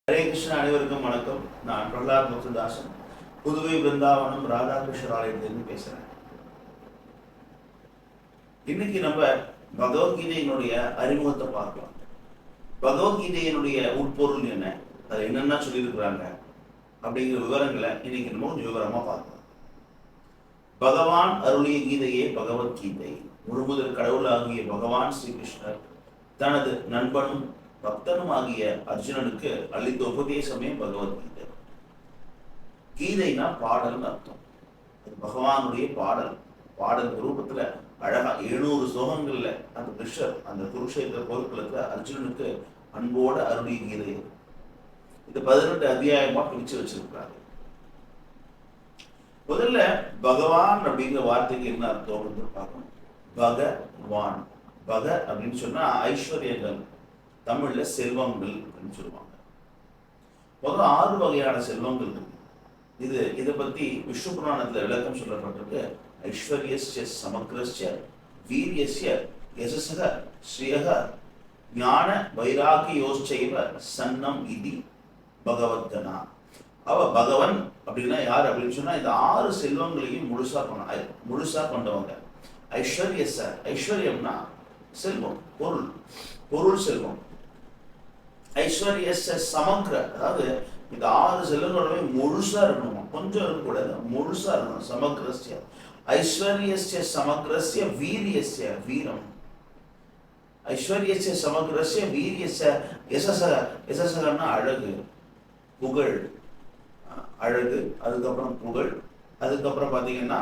ஹரே கிருஷ்ண, அனைவருக்கும் வணக்கம். நான் பிரகலாத் முத்துதாசன், புதுவை பிருந்தாவனம் ராதாகிருஷ்ணர் ஆலயத்திலிருந்து பேசுறேன். இன்னைக்கு நம்ம பகவத்கீதையினுடைய அறிமுகத்தை பார்க்கலாம். பகவத்கீதையினுடைய உட்பொருள் என்ன, அது என்னென்ன சொல்லியிருக்கிறாங்க அப்படிங்கிற விவரங்களை இன்னைக்கு நம்ம கொஞ்சம் விவரமா பார்க்கலாம். பகவான் அருளிய கீதையே பகவத்கீதை. முழுமுதல் கடவுளாகிய பகவான் ஸ்ரீகிருஷ்ணர் தனது நண்பனும் பக்தனும் ஆகிய அர்ஜுனனுக்கு அளித்த உபதேசமே பகவத்கீதை. கீதைனா பாடல்னு அர்த்தம். அது பகவானுடைய பாடல். பாடல் ரூபத்துல அழகா 700 ஸ்லோகங்கள்ல அந்த கிருஷ்ணர் அந்த குருஷேத்திர போர்க்களத்துல அர்ஜுனனுக்கு அன்போட அருளிய கீதை. இது 18 அத்தியாயமா பிரிச்சு வச்சிருக்காங்க. முதல்ல பகவான் அப்படிங்கிற வார்த்தைக்கு என்ன அர்த்தம் பார்க்கணும். பகவான், பக அப்படின்னு சொன்னா ஐஸ்வர்யங்கள், தமிழ்ல செல்வங்கள் அப்படின்னு சொல்லுவாங்க. முதல்ல 6 வகையான செல்வங்கள் இருக்கு. இதை பத்தி விஷ்ணு புராணத்துல விளக்கம் சொல்லப்பட்டிருக்கு. ஐஸ்வர்யஸ்ய சமக்ரஸ்ய வீரியஸ்ய யசஸக ஸ்ரீயக ஞான வைராகியோச்சைவ சன்னம் இதி பகவத்கனா. பகவன் அப்படின்னா யார் அப்படின்னு சொன்னா இந்த 6 செல்வங்களையும் முழுசா கொண்டவங்க. ஐஸ்வர்யம்னா செல்வம், பொருள் செல்வம். ஐஸ்வர்யஸ்ய சமக்ர, அதாவது இந்த 6 செல்வங்களுமே முழுசா இருக்கணுமா, கொஞ்சம் இருக்கக்கூடாது, முழுசா இருக்கணும். சமக்ரஸ்ய ஐஸ்வர்யஸ்ய சமக்ரஸ்ய வீரியஸ்ய, வீரம். ஐஸ்வர்யஸ்ய சமக்ரஸ்ய வீரியஸ்ய யசஸகன்னா அழகு, புகழ், அழகு, அதுக்கப்புறம் புகழ், அதுக்கப்புறம் பாத்தீங்கன்னா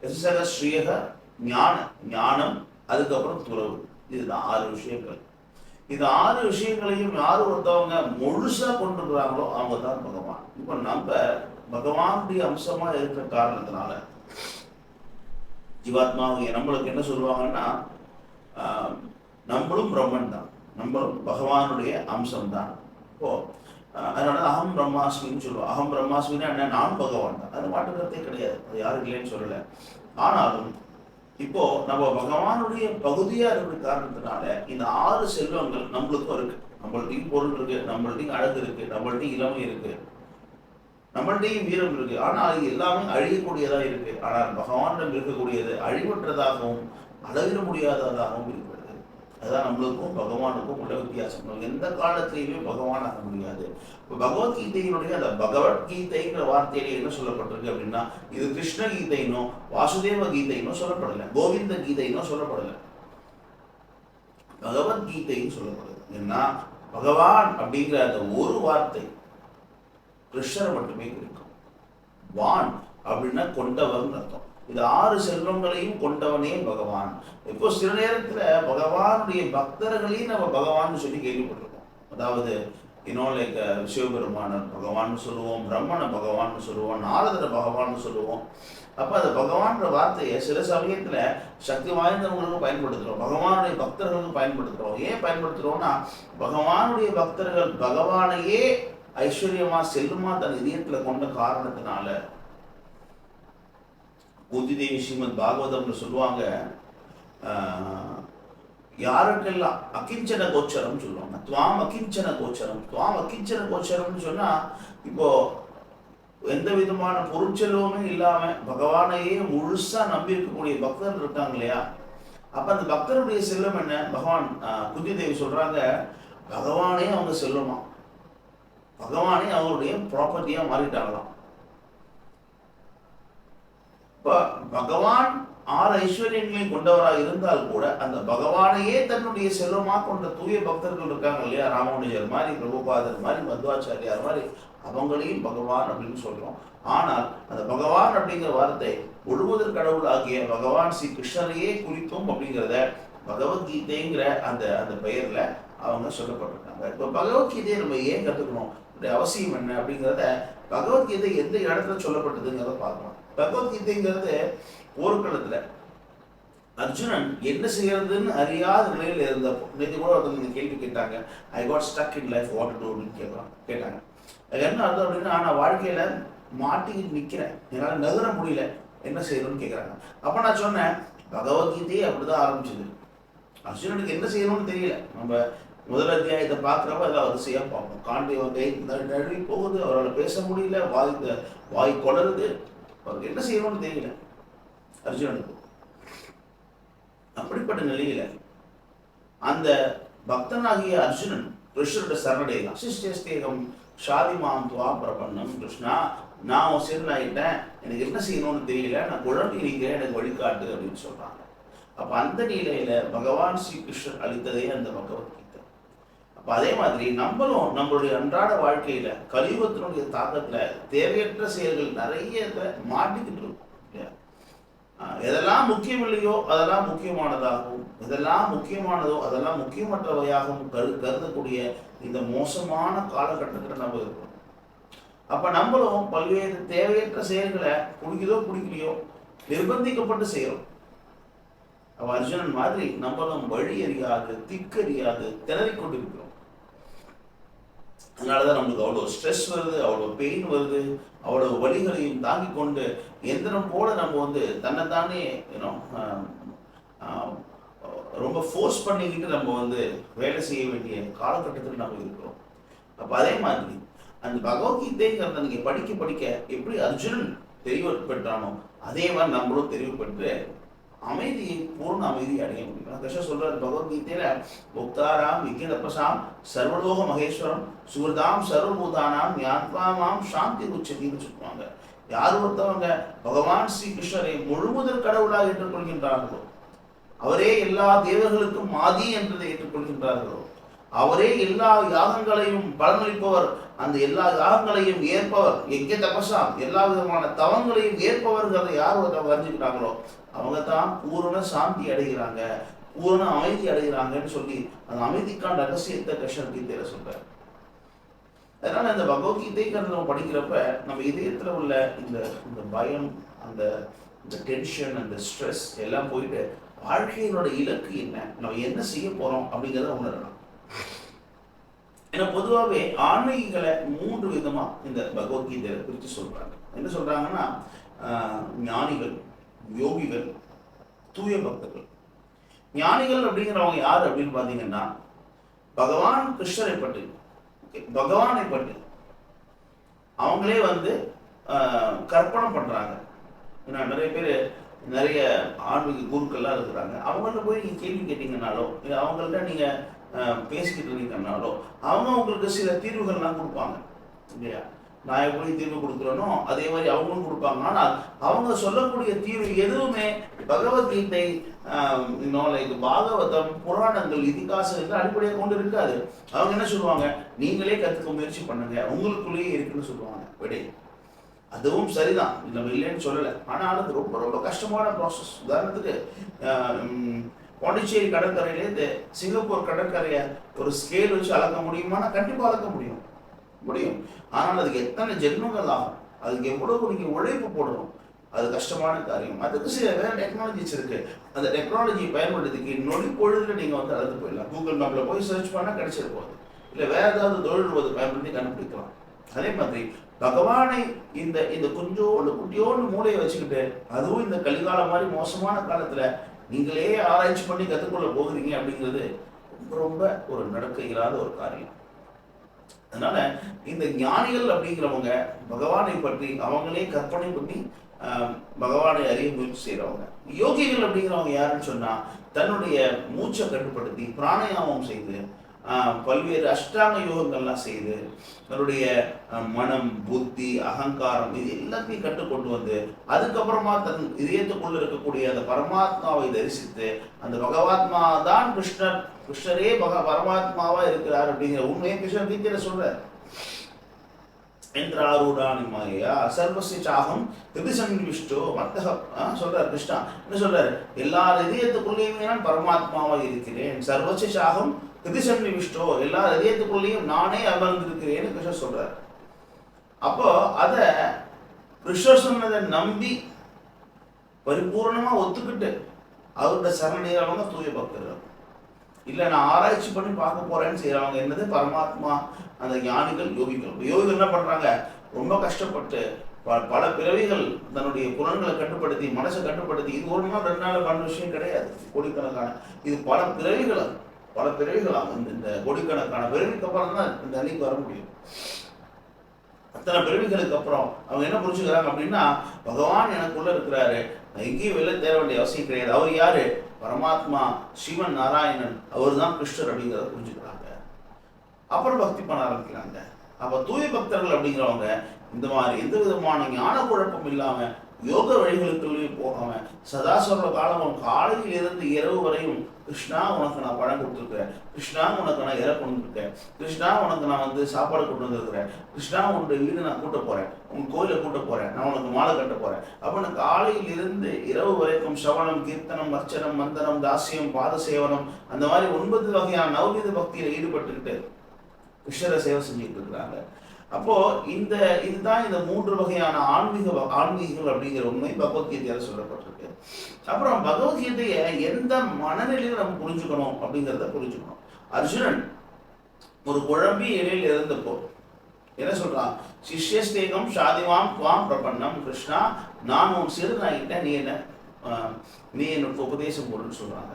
யசஸக ஸ்ரீயக ஞானம், அதுக்கப்புறம் துறவு. இதுதான் 6 விஷயங்கள். இந்த 6 விஷயங்களையும் யாரு ஒருத்தவங்க முழுசா கொண்டுறாங்களோ அவங்க தான் பகவான். இப்ப நம்ம பகவானுடைய அம்சமா இருக்கிற காரணத்தினால ஜீவாத்மாவுடைய நம்மளுக்கு என்ன சொல்லுவாங்கன்னா, நம்மளும் பிரம்மன் தான், நம்மளும் பகவானுடைய அம்சம் தான். இப்போ அதனால அகம் பிரம்மாஸ்மின்னு சொல்லுவோம். அகம் பிரம்மாஸ்மின்னா என்ன, நான் பகவான் தான். அது மாற்றுக்கிறதே கிடையாது, அது யாரும் இல்லைன்னு சொல்லலை. ஆனாலும் இப்போ நம்ம பகவானுடைய பகுதியா இருக்கிற காரணத்தினால இந்த 6 செல்வங்கள் நம்மளுக்கும் இருக்கு. நம்மள்டையும் பொருள் இருக்கு, நம்மள்டையும் அழகு இருக்கு, நம்மள்டையும் இளமை இருக்கு, நம்மள்டையும் வீரம் இருக்கு. ஆனா அது எல்லாமே அழியக்கூடியதா இருக்கு. ஆனால் பகவானிடம் இருக்கக்கூடியது அழிவற்றதாகவும் அளவிட முடியாததாகவும் இருக்கிறது. அதுதான் நம்மளுக்கும் பகவானுக்கும் உள்ள வித்தியாசம். எந்த காலத்திலையுமே பகவான் ஆக முடியாது. இப்போ பகவத்கீதையினுடைய அந்த பகவத்கீதைங்கிற வார்த்தையில என்ன சொல்லப்பட்டிருக்கு அப்படின்னா, இது கிருஷ்ண கீதைனோ வாசுதேவ கீதைனோ சொல்லப்படலை, கோவிந்த கீதைனோ சொல்லப்படலை, பகவத்கீதைன்னு சொல்லப்படுது. ஏன்னா பகவான் அப்படிங்கிற அந்த ஒரு வார்த்தை கிருஷ்ணரை மட்டுமே குறிக்கும். வான் அப்படின்னா கொண்டவர்னு அர்த்தம். இது 6 செல்வங்களையும் கொண்டவனே பகவான். இப்போ சில நேரத்துல பகவானுடைய பக்தர்களையும் நம்ம பகவான் சொல்லி கேள்விப்பட்டிருக்கோம். அதாவது லைக் சிவபெருமானர் பகவான் சொல்லுவோம், பிரம்மனை பகவான் சொல்லுவோம், நாரதரை பகவான் சொல்லுவோம். அப்ப அந்த பகவான்ற வார்த்தையை சில சமயத்துல சக்தி வாய்ந்தவங்களுக்கு பயன்படுத்துறோம், பகவானுடைய பக்தர்களுக்கு பயன்படுத்துறோம். ஏன் பயன்படுத்துறோம்னா, பகவானுடைய பக்தர்கள் பகவானையே ஐஸ்வர்யமா செல்லுமா தன் இதயத்துல கொண்ட காரணத்தினால. குந்திதேவி ஸ்ரீமத் பாகவதம்னு சொல்லுவாங்க, யாருக்கெல்லாம் அகிஞ்சன கோச்சரம் சொல்லுவாங்க. துவாம் அகிஞ்சன கோச்சரம், துவாம் அகிஞ்சன கோச்சரம்னு சொன்னா, இப்போ எந்த விதமான பொருட்செல்வமே இல்லாம பகவானையே முழுசா நம்பி இருக்கக்கூடிய பக்தர்கள் இருக்காங்க இல்லையா. அப்ப அந்த பக்தருடைய செல்வம் என்ன, பகவான் குந்திதேவி சொல்றாங்க, பகவானே அவங்க செல்வமா, பகவானே அவங்களுடைய ப்ராப்பர்ட்டியா மாறிட்டாங்களாம். பகவான் 6 ஐஸ்வர்யங்களையும் கொண்டவராக இருந்தால் கூட அந்த பகவானையே தன்னுடைய செல்வமா கொண்ட தூய பக்தர்கள் இருக்காங்க இல்லையா. ராமானுஜர் மாதிரி, பிரபுபாதர் மாதிரி, மத்வாச்சாரியார் மாதிரி, அவங்களையும் பகவான் அப்படின்னு சொல்றோம். ஆனால் அந்த பகவான் அப்படிங்கிற வார்த்தை முழுமுதல் கடவுள் ஆகிய பகவான் ஸ்ரீ கிருஷ்ணரையே குறித்தும் அப்படிங்கிறத பகவத்கீதைங்கிற அந்த அந்த பெயர்ல அவங்க சொல்லப்பட்டிருக்காங்க. இப்போ பகவத்கீதையை நம்ம ஏன் கத்துக்கணும், அவசியம் என்ன அப்படிங்கிறத, பகவத்கீதை எந்த இடத்துல சொல்லப்பட்டதுங்கிறத பார்க்கலாம். பகவத்கீதைங்கிறது போர்க்களத்துல அர்ஜுனன் என்ன செய்யறதுன்னு அறியாத நிலையில் இருந்தப்போ, நேற்று கூட ஒருத்தவங்க கேள்வி கேட்டாங்க, I got stuck in life, what to to அப்படின்னு கேட்டாங்க. அது என்ன அர்த்தம் அப்படின்னா, நான் வாழ்க்கையில மாட்டிக்கிட்டு நிக்கிறேன், என்னால் நகர முடியல, என்ன செய்யணும்னு கேட்குறாங்க. அப்ப நான் சொன்னேன், பகவத்கீதையே அப்படிதான் ஆரம்பிச்சது. அர்ஜுனனுக்கு என்ன செய்யணும்னு தெரியல. நம்ம முதல் அத்தியாயத்தை பார்க்குறப்ப அதை வரிசையாக பார்ப்போம். காண்டியவன் கை நழுவி போகுது, அவரால் பேச முடியல, வாய் கொடருது, அவருக்கு என்ன செய்யணும்னு தெரியல அர்ஜுனனுக்கு. அப்படிப்பட்ட நிலையில அந்த பக்தனாகிய அர்ஜுனன் கிருஷ்ணரோட சரணடைதான். சிஷ்டேகம் ஷாதிமாம் துவா பிரபன்னம், கிருஷ்ணா நான் உன் சீரனாயிட்டேன், எனக்கு என்ன செய்யணும்னு தெரியல, நான் குழம்பி இருக்கிறேன், எனக்கு வழிகாட்டு அப்படின்னு சொல்றாங்க. அப்ப அந்த நிலையில பகவான் ஸ்ரீ கிருஷ்ணர் அளித்ததே அந்த பகவத்கீதை. அப்ப அதே மாதிரி நம்மளும் நம்மளுடைய அன்றாட வாழ்க்கையில கலியுகத்தினுடைய தாக்கத்துல தேவையற்ற செயல்கள் நிறைய மாட்டிக்கிட்டு இருக்கும். எதெல்லாம் முக்கியம் இல்லையோ அதெல்லாம் முக்கியமானதாகவும், எதெல்லாம் முக்கியமானதோ அதெல்லாம் முக்கியமற்றவையாகவும் கருதக்கூடிய இந்த மோசமான காலகட்டத்தில் நம்ம இருக்கிறோம். அப்ப நம்மளும் பல்வேறு தேவையற்ற செயல்களை பிடிக்குதோ பிடிக்கலையோ நிர்பந்திக்கப்பட்டு செய்யறோம். அவ அர்ஜுனன் மாதிரி நம்மளும் வழி அறியாது, திக்கறியாது திணறிக் கொண்டிருக்கிறோம். அதனாலதான் நம்மளுக்கு அவ்வளவு ஸ்ட்ரெஸ் வருது, அவ்வளவு பெயின் வருது, அவ்வளவு வலிகளையும் தாங்கி கொண்டு எந்திரம் போல நம்ம தன்னைத்தானே ரொம்ப ஃபோர்ஸ் பண்ணிக்கிட்டு நம்ம வேலை செய்ய வேண்டிய காலகட்டத்தில் நம்ம இருக்கிறோம். அப்ப அதே மாதிரி அந்த பகவத்கீதைங்கிறத நீங்க படிக்க படிக்க எப்படி அர்ஜுனன் தெரிவு பெற்றானோ அதே மாதிரி நம்மளும் தெரிவு பெற்று அமைதியை, பூர்ண அமைதியை அடைய முடியும். கிருஷ்ணர் சொல்றாரு பகவத்கீதையில, முக்தாராம் விக்கினப்பசாம் சர்வலோக மகேஸ்வரம் சுகிருதாம் சர்வபூதானாம் ஞாத்வாமாம் சாந்தி உச்சதின்னு சொல்லுவாங்க. யார் ஒருத்தவங்க பகவான் ஸ்ரீ கிருஷ்ணரை முழுமுதல் கடவுளாக ஏற்றுக்கொள்கின்றார்களோ, அவரே எல்லா தேவர்களுக்கும் ஆதி என்றதை ஏற்றுக்கொள்கின்றார்களோ, அவரே எல்லா யாகங்களையும் பலனளிப்பவர், அந்த எல்லா யாகங்களையும் ஏற்பவர், எங்கே தபசாம் எல்லா விதமான தவங்களையும் ஏற்பவர்களை யார் ஒருத்தவங்க அறிஞ்சுக்கிட்டாங்களோ அவங்க தான் பூரண சாந்தி அடைகிறாங்க, பூரண அமைதி அடைகிறாங்கன்னு சொல்லி அந்த அமைதிக்கான ரகசியத்தை கிருஷ்ணர் கீதையில சொல்றாரு. அதனால இந்த பகவத்கீதைங்கிறத நம்ம படிக்கிறப்ப நம்ம இதயத்துல உள்ள இந்த பயம், அந்த டென்ஷன், அந்த ஸ்ட்ரெஸ் எல்லாம் போயிட்டு வாழ்க்கையினோட இலக்கு என்ன, நம்ம என்ன செய்ய போறோம் அப்படிங்கிறத உணரலாம். ஏன்னா பொதுவாகவே ஆன்மீகங்களை 3 விதமா இந்த பகவத்கீதையில பிரித்து சொல்றாங்க. என்ன சொல்றாங்கன்னா, ஞானிகள், யோகிகள், தூய பக்தர்கள். ஞானிகள் அப்படிங்கிறவங்க யார் அப்படின்னு பாத்தீங்கன்னா, பகவான் கிருஷ்ணரை பற்றி, பகவானை பற்றி அவங்களே கற்பனை பண்றாங்க. ஏன்னா நிறைய பேர், நிறைய ஆன்மீக குருக்கள்லாம் இருக்கிறாங்க. அவங்கள்ட்ட போய் நீங்க கேள்வி கேட்டீங்கன்னாலோ, இல்லை அவங்கள்ட்ட நீங்க பேசிக்கிட்டு இருந்தீங்கன்னாலோ அவங்க உங்களுக்கு சில தீர்வுகள்லாம் கொடுப்பாங்க இல்லையா. நான் எப்படி தீர்வு கொடுக்குறேனோ அதே மாதிரி அவங்களும் கொடுப்பாங்க. ஆனால் அவங்க சொல்லக்கூடிய தீர்வு எதுவுமே பகவத்கீதை, பாகவதம், புராணங்கள், இதிகாசங்கள் அடிப்படையாக கொண்டு இருக்காது. அவங்க என்ன சொல்லுவாங்க, நீங்களே கற்றுக்க முயற்சி பண்ணுங்க, உங்களுக்குள்ளேயே இருக்குன்னு சொல்லுவாங்க விடை. அதுவும் சரிதான், நம்ம இல்லைன்னு சொல்லலை. ஆனால் அது ரொம்ப ரொம்ப கஷ்டமான ப்ராசஸ். உதாரணத்துக்கு பாண்டிச்சேரி கடற்கரையிலேருந்து சிங்கப்பூர் கடற்கரையை ஒரு ஸ்கேல் வச்சு அளக்க முடியுமானா கண்டிப்பாக அளக்க முடியும். ஆனால் அதுக்கு எத்தனை ஜென்மங்கள் ஆகும், அதுக்கு எவ்வளவு நீங்க உழைப்பு போடணும், அது கஷ்டமான காரியம். அதுக்கு சில வேற டெக்னாலஜிஸ் இருக்கு. அந்த டெக்னாலஜியை பயன்படுத்திக்கு நொடி பொழுதுல நீங்க அளந்து போயிடலாம். கூகுள் மேப்ல போய் சர்ச் பண்ணா கிடைச்சிருப்போம். இல்லை வேற ஏதாவது தொழில்நுட்பத்தை பயன்படுத்தி கண்டுபிடிக்கலாம். அதே மாதிரி பகவானை இந்த கொஞ்சோண்டு குட்டியோண்டு மூளையை வச்சுக்கிட்டு, அதுவும் இந்த கலிகாலம் மாதிரி மோசமான காலத்துல நீங்களே ஆராய்ச்சி பண்ணி கற்றுக்கொள்ள போகிறீங்க அப்படிங்கிறது ரொம்ப ரொம்ப ஒரு நடக்க இல்லாத ஒரு காரியம். அதனால இந்த ஞானிகள் அப்படிங்கிறவங்க பகவானை பற்றி அவங்களே கற்பனை பண்ணி பகவானை அறிய முயற்சி செய்யறவங்க. யோகிகள் அப்படிங்கிறவங்க யாருன்னு சொன்னா, தன்னுடைய மூச்சை கட்டுப்படுத்தி பிராணாயாமம் செய்து பல்வேறு அஷ்டாங்க யோகங்கள்லாம் செய்து தன்னுடைய மனம், புத்தி, அகங்காரம் இது எல்லாத்தையும் கட்டுக்கொண்டு அதுக்கப்புறமா தன் இதயத்துக்குள்ள இருக்கக்கூடிய அந்த பரமாத்மாவை தரிசித்து, அந்த பகவாத்மா தான் கிருஷ்ணரே பரமாத்மாவா இருக்கிறார் அப்படிங்கிற உண்மையை கிருஷ்ணர் கீதையில சொல்றார். என்றாரூடானி மாயா சர்வசி சாகம் திதிசன்விஷ்டோ மத்தக சொல்றார் கிருஷ்ணா. என்ன சொல்றாரு, எல்லார் இதயத்துக்குள்ளேயுமே நான் பரமாத்மாவா இருக்கிறேன். சர்வசி சாகம் திதிசன்விஷ்டோ, எல்லா இதயத்துக்குள்ளேயும் நானே அமர்ந்திருக்கிறேன்னு கிருஷ்ணர் சொல்றாரு. அப்போ அத கிருஷ்ணர் சொன்னதை நம்பி பரிபூர்ணமா ஒத்துக்கிட்டு அவருடைய சரணடைகிறவங்க தூய பக்தர்கள். இல்லை நான் ஆராய்ச்சி பண்ணி பார்க்க போறேன்னு செய்யறவங்க என்னது பரமாத்மா, அந்த ஞானிகள், யோகிகள். யோகிகள் என்ன பண்றாங்க, ரொம்ப கஷ்டப்பட்டு பல பிறவிகள் தன்னுடைய புலன்களை கட்டுப்படுத்தி, மனசை கட்டுப்படுத்தி, இது ஒரு நாள் 2 நாள் பண்ண விஷயம் கிடையாது, கோடிக்கணக்கான இது பல பிறவிகள். பல பிறவிகள் ஆகும். இந்த கோடிக்கணக்கான பிறவிக்கு அப்புறம் தான் இந்த நிலைக்கு வர முடியும். அத்தனை பிறவிகளுக்கு அப்புறம் அவங்க என்ன புரிஞ்சுக்கிறாங்க அப்படின்னா, பகவான் எனக்குள்ள இருக்கிறாரு, நான் எங்கேயும் வெளில தேட வேண்டிய அவசியம் கிடையாது. அவர் யாரு? பரமாத்மா ஸ்ரீமன் நாராயணன், அவர் தான் கிருஷ்ணர் அப்படிங்கிறத புரிஞ்சுக்கிறாங்க. அப்புறம் பக்தி பண்ண ஆரம்பிக்கிறாங்க. அப்ப தூய பக்தர்கள் அப்படிங்கிறவங்க இந்த மாதிரி எந்த விதமான ஞான குழப்பம் இல்லாம யோக வழிகளுக்குள்ளே போகாம சதா சொல்ற காலமும் காலையில் இருந்து இரவு வரையும் கிருஷ்ணா உனக்கு நான் பழம் கொடுத்துருக்கிறேன், கிருஷ்ணா உனக்கு நான் இறை கொண்டு இருக்கேன், கிருஷ்ணா உனக்கு நான் வந்து சாப்பாடு கொண்டு வந்துருக்கிறேன், கிருஷ்ணா உன்னுடைய வீடு நான் கூட்ட போறேன், உன் கோயிலை கூட்ட போறேன், நான் உனக்கு மாலை கட்ட போறேன் அப்படின்னு காலையில் இருந்து இரவு வரைக்கும் சவணம், கீர்த்தனம், அர்ச்சனம், மந்தனம், தாசியம், பாத சேவனம், அந்த மாதிரி 9 வகையான நவநீத பக்தியில ஈடுபட்டுக்கிட்டு கிருஷ்ணரை சேவை செஞ்சுட்டு இருக்கிறாங்க. அப்போ இதுதான் இந்த 3 வகையான ஆன்மீகங்கள் அப்படிங்கிற உண்மை பகவத்கீதையால சொல்லப்பட்டிருக்கு. அப்புறம் பகவத்கீதையை எந்த மனநிலையில நம்ம புரிஞ்சுக்கணும் அப்படிங்கிறத புரிஞ்சுக்கணும். அர்ஜுனன் ஒரு குழம்பி இடையில இருந்தப்போ என்ன சொல்றான்? சிஷ்யஸ்தேகம் சாதிவாம் துவாம் பிரபன்னம் கிருஷ்ணா, நான் உன் சிறுநாயிட்ட நீ என்னோட உபதேசம் போடுன்னு சொல்றாங்க.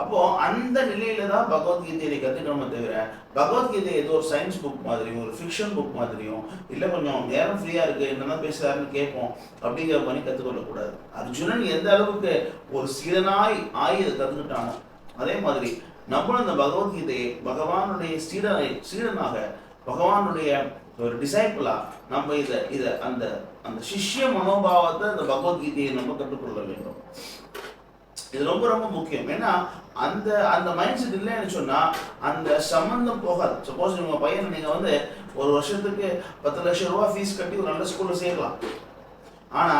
அப்போ அந்த நிலையில தான் பகவத்கீதையை கற்றுக்கணுமே தவிர பகவத்கீதை ஏதோ ஒரு சயின்ஸ் புக் மாதிரியும் ஒரு ஃபிக்ஷன் புக் மாதிரியும் இல்லை கொஞ்சம் நேரம் ஃப்ரீயா இருக்கு என்னதான் பேசுறாருன்னு கேட்போம் அப்படிங்கிற மாதிரி கற்றுக்கொள்ளக்கூடாது. அர்ஜுனன் எந்த அளவுக்கு ஒரு சீடனாய் ஆகி அதை கற்றுக்கிட்டானோ அதே மாதிரி நம்மளும் இந்த பகவத்கீதையை பகவானுடைய சீடனாக பகவானுடைய ஒரு டிசைபிளா நம்ம இதை அந்த அந்த சிஷ்ய மனோபாவத்தை இந்த பகவத்கீதையை நம்ம கற்றுக்கொள்ள வேண்டும். இது ரொம்ப ரொம்ப முக்கியம். ஏன்னா அந்த அந்த மைண்ட் செட் இல்லைன்னு சொன்னா அந்த சம்பந்தம் போகாது. சப்போஸ் உங்க பையனை நீங்க வந்து ஒரு வருஷத்துக்கு 10 லட்சம் ரூபாய் ஃபீஸ் கட்டி ஒரு நல்ல ஸ்கூல்ல சேர்க்கலாம். ஆனா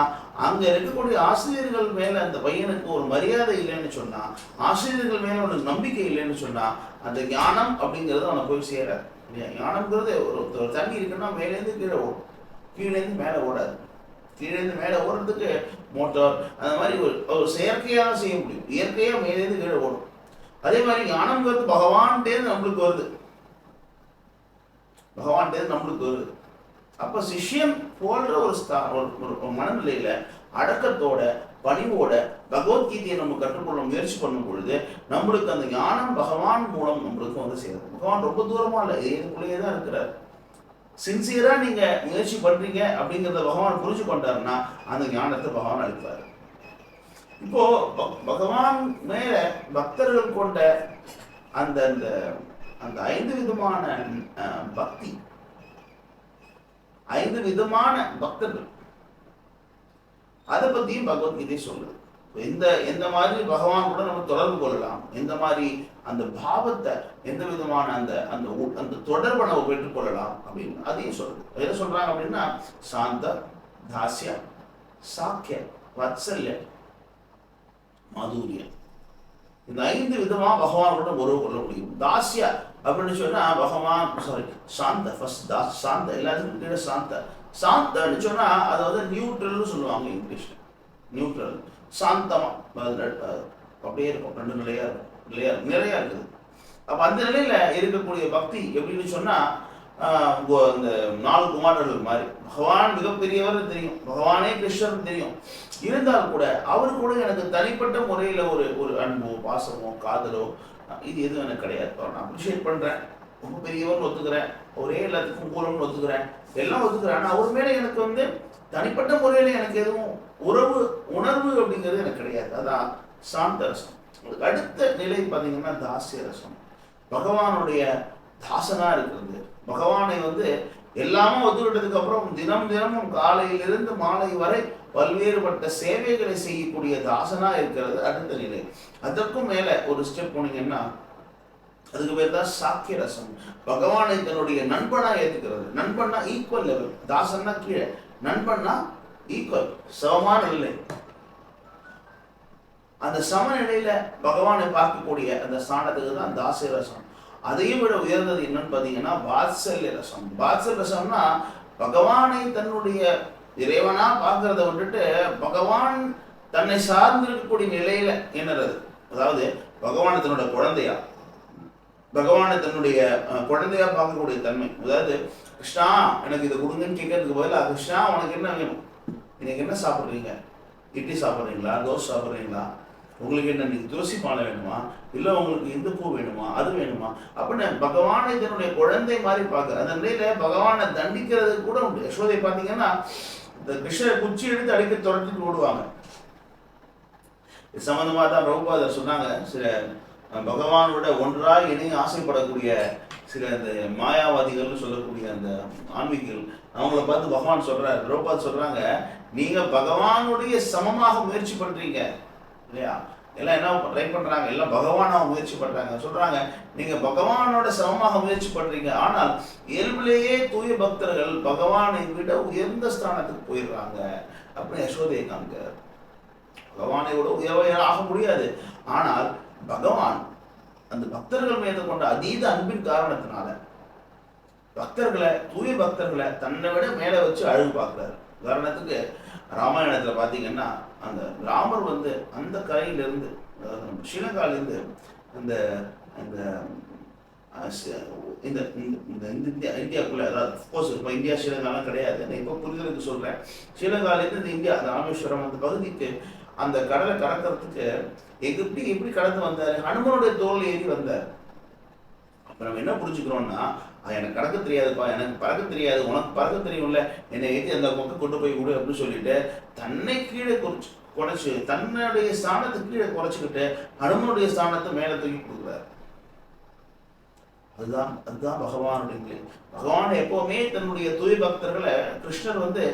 அங்க இருக்கக்கூடிய ஆசிரியர்கள் மேல அந்த பையனுக்கு ஒரு மரியாதை இல்லைன்னு சொன்னா, ஆசிரியர்கள் மேல ஒரு நம்பிக்கை இல்லைன்னு சொன்னா, அந்த ஞானம் அப்படிங்கிறது அவனை போய் சேராது. ஞானம்ங்கிறது ஒரு தண்ணி இருக்குன்னா மேலேருந்து கீழே ஓடும், கீழேருந்து மேலே ஓடாது. கீழேருந்து மேலே ஓடுறதுக்கு மோட்டார் அந்த மாதிரி ஒரு செயற்கையாக செய்ய முடியும். இயற்கையாக மேலேருந்து கீழே ஓடும். அதே மாதிரி ஞானம்ங்கிறது பகவான்கிட்டேருந்து நம்மளுக்கு வருது, பகவான்கிட்டேருந்து நம்மளுக்கு வருது. அப்போ சிஷ்யம் போன்ற ஒரு மனநிலையில அடக்கத்தோட பணிவோட பகவத்கீதையை நம்ம கற்றுக்கொள்ள முயற்சி பண்ணும் பொழுது நம்மளுக்கு அந்த ஞானம் பகவான் மூலம் நம்மளுக்கு வந்து சேரும். பகவான் ரொம்ப தூரமா இல்லை, இதுக்குள்ளேயே தான் இருக்கிறார். சின்சியரா நீங்க முயற்சி பண்றீங்க அப்படிங்கிறத பகவான் புரிஞ்சு கொண்டாருன்னா அந்த ஞானத்தை பகவான் அளிப்பார். இப்போ பகவான் மேல பக்தர்கள் கொண்ட அந்த அந்த 5 விதமான பக்தி, 5 விதமான பக்தர்கள், அதை பத்தியும் பகவத்கீதை சொல்லுது. எந்த மாதிரி பகவான் கூட நம்ம தொடர்பு கொள்ளலாம், எந்த மாதிரி அந்த பாவத்தை எந்த விதமான அந்த அந்த அந்த தொடர்பை நம்ம பெற்றுக்கொள்ளலாம் அப்படின்னு அதையும் சொல்லுது. என்ன சொல்றாங்க அப்படின்னா சாந்த, தாசிய, சாக்கிய, வத்சல்ய, மாதுரியம், இந்த 5 விதமா பகவானோட உறவு கொள்ள முடியும். தாசிய அப்படின்னு சொன்னா பகவான் சாந்த, ஃபர்ஸ்ட் சாந்த, எல்லாத்துக்கும் கீழே சாந்த. சாந்தன்னு சொன்னா அதை வந்து நியூட்ரல்னு சொல்லுவாங்க இங்கிலீஷ்ல. நியூட்ரல் சாந்தமா அப்படியே இருக்கும், 2 நிலையா இருக்கும், நிறையா இருக்குது. அப்ப அந்த நிலையில இருக்கக்கூடிய பக்தி எப்படின்னு சொன்னா இந்த 4 குமாரர்கள் மாதிரி பகவான் மிகப்பெரியவர் தெரியும், பகவானே கிருஷ்ணர் தெரியும். இருந்தால் கூட அவரு கூட எனக்கு தனிப்பட்ட முறையில ஒரு அன்போ பாசமோ காதலோ இது எதுவும் எனக்கு கிடையாது. நான் அப்ரிஷியேட் பண்றேன், ரொம்ப பெரியவர்னு ஒத்துக்கிறேன், ஒரே எல்லாத்துக்கும் மூலம்னு ஒத்துக்கிறேன், எல்லாம் ஒத்துக்கிறேன். ஆனா அவர் மேல எனக்கு வந்து தனிப்பட்ட முறையில எனக்கு எதுவும் உணர்வு அப்படிங்கிறது எனக்கு கிடையாது. அதான் சாந்த ரசம். அதுக்கு அடுத்த நிலை பார்த்தீங்கன்னா தாசிய ரசம். பகவானுடைய தாசனா இருக்கிறது, பகவானை வந்து எல்லாமே ஒத்துக்கிட்டதுக்கு அப்புறம் தினமும் காலையிலிருந்து மாலை வரை பல்வேறுபட்ட சேவைகளை செய்யக்கூடிய தாசனா இருக்கிறது அடுத்த நிலை. அதற்கும் மேல ஒரு ஸ்டெப் போனீங்கன்னா அதுக்கு பேர் தான் சாக்கிய ரசம். பகவானை தன்னுடைய நண்பனா ஏத்துக்கிறது. நண்பன்னா ஈக்குவல் லெவல், தாசன்னா கீழே, நண்பன்னா ஈக்குவல், சமமான நிலை. அந்த சமநிலையில பகவானை பார்க்கக்கூடிய அந்த ஸ்தானத்துக்கு தான் தாசிய ரசம். அதையும் விட உயர்ந்தது என்னன்னு பார்த்தீங்கன்னா வாத்சல்ய ரசம். வாத்சல்ய ரசம்னா பகவானை தன்னுடைய இறைவனா பார்க்கறத விட்டுட்டு பகவான் தன்னை சார்ந்திருக்கக்கூடிய நிலையில என்னறது, அதாவது பகவானை தன்னுடைய குழந்தையா, பகவானை தன்னுடைய குழந்தையா பார்க்கக்கூடிய தன்மை. அதாவது கிருஷ்ணா எனக்கு இதை கொடுங்கன்னு கேட்கறதுக்கு பதிலாக கிருஷ்ணா உனக்கு என்ன வேணும், இன்னைக்கு என்ன சாப்பிட்றீங்க, இட்லி சாப்பிட்றீங்களா, தோசை சாப்பிட்றீங்களா, உங்களுக்கு என்ன நீங்க துளசி மாலை வேணுமா, இல்லை உங்களுக்கு இந்த பூ வேணுமா, அது வேணுமா அப்படின்னு பகவானை தன்னுடைய குழந்தை மாதிரி பார்க்க. அந்த நிலையில பகவானை தண்டிக்கிறது கூட உண்டு. யசோதை பார்த்தீங்கன்னா இந்த கிருஷ்ணரை குச்சி எடுத்து அடிக்க தொடர்ந்து ஓடுவாங்க. இது சம்பந்தமாக தான் ரகுபாதர் சொன்னாங்க, சில பகவானோட ஒன்றாய் இணைய ஆசைப்படக்கூடிய சில இந்த மாயாவாதிகள்னு சொல்லக்கூடிய அந்த ஆன்மீகிகள், அவங்கள பார்த்து பகவான் சொல்றாரு, ரகுபாத் சொல்றாங்க, நீங்க பகவானுடைய சமமாக முயற்சி பண்றீங்க இல்லையா, எல்லாம் என்ன ட்ரை பண்றாங்க, எல்லாம் பகவானா முயற்சி பண்றாங்க. சொல்றாங்க நீங்க பகவானோட சமமாக முயற்சி பண்றீங்க, ஆனால் இயல்பிலேயே தூய பக்தர்கள் பகவானை விட உயர்ந்த ஸ்தானத்துக்கு போயிடுறாங்க அப்படின்னு யசோதையை காண்கிறார். பகவானை விட உயர்வையாக ஆக முடியாது, ஆனால் பகவான் அந்த பக்தர்கள் மீது கொண்ட அதீத அன்பின் காரணத்தினால பக்தர்களை, தூய பக்தர்களை தன்னை விட மேலே வச்சு அழகு பார்க்கிறார். உதாரணத்துக்கு ராமாயணத்துல பாத்தீங்கன்னா அந்த ராமர் வந்து அந்த கரையிலிருந்து, அதாவது ஸ்ரீலங்காலிருந்து இந்த இந்த இந்தியாவுக்குள்ள, அதாவது சப்போஸ் இப்போ இந்தியா ஸ்ரீலங்காலாம் கிடையாது, நான் இப்போ புரிதலுக்கு சொல்றேன், ஸ்ரீலங்காலேருந்து இந்த இந்தியா அந்த ராமேஸ்வரம் அந்த பகுதிக்கு அந்த கடலை கடக்கிறதுக்கு எப்படி கடந்து வந்தார், ஹனுமனுடைய தோல் ஏறி வந்தார். அப்ப நம்ம என்ன புரிஞ்சுக்கிறோம்னா, எனக்கு கடக்க தெரியாதுப்பா, எனக்கு பறக்க தெரியாது, உனக்கு பறக்க தெரியும்ல, என்னை ஏற்றி அந்த பக்கம் கொண்டு போய் விடு அப்படின்னு சொல்லிட்டு தன்னை கீழே குறைச்சு தன்னுடைய ஸ்தானத்தை கீழே குறைச்சிக்கிட்டு ஹனுமனுடைய ஸ்தானத்தை மேலே தூக்கி கொடுக்குறாரு. அதுதான் பகவானுடைய நிலை. பகவான் எப்பவுமே தன்னுடைய தூய பக்தர்களை கிருஷ்ணர் வந்து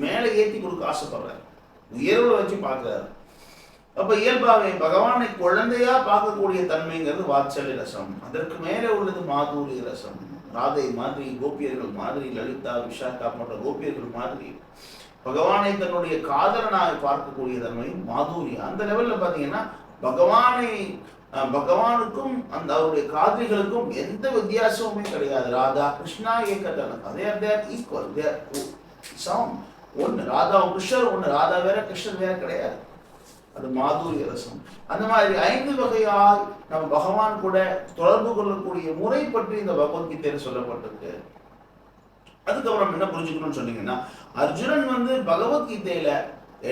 மேலே ஏற்றி கொடுக்க ஆசைப்படுறாரு, உயர்வுல வச்சு பார்க்கிறாரு. அப்ப இயல்பாவே பகவானை குழந்தையா பார்க்கக்கூடிய தன்மைங்கிறது வாத்சல்ய ரசம். அதற்கு மேலே உள்ளது மாதுரிய ரசம். ராதை மாதிரி, கோபியர்கள் மாதிரி, லலிதா விஷாக்கா போன்ற கோபியர்கள் மாதிரி பகவானை தன்னுடைய காதலனாக பார்க்கக்கூடிய தன்மை மாதுரி. அந்த லெவல்ல பாத்தீங்கன்னா பகவானுக்கும் அந்த அவருடைய காதலிகளுக்கும் எந்த வித்தியாசமுமே கிடையாது. ராதா கிருஷ்ணா ஏகதனம், அதே ஈக்குவல், சமம், ஒன்று. ராதாவும் கிருஷ்ணர் ஒன்று, ராதா வேற கிருஷ்ணர் வேற கிடையாது. அது மாதுரிய ரசம். அந்த மாதிரி 5 வகையால் நம்ம பகவான் கூட தொடர்பு கொள்ளக்கூடிய முறை பற்றி இந்த பகவத்கீதையில சொல்லப்பட்டிருக்கு. அதுக்கப்புறம் என்ன புரிஞ்சுக்கணும்னு சொன்னீங்கன்னா, அர்ஜுனன் வந்து பகவத்கீதையில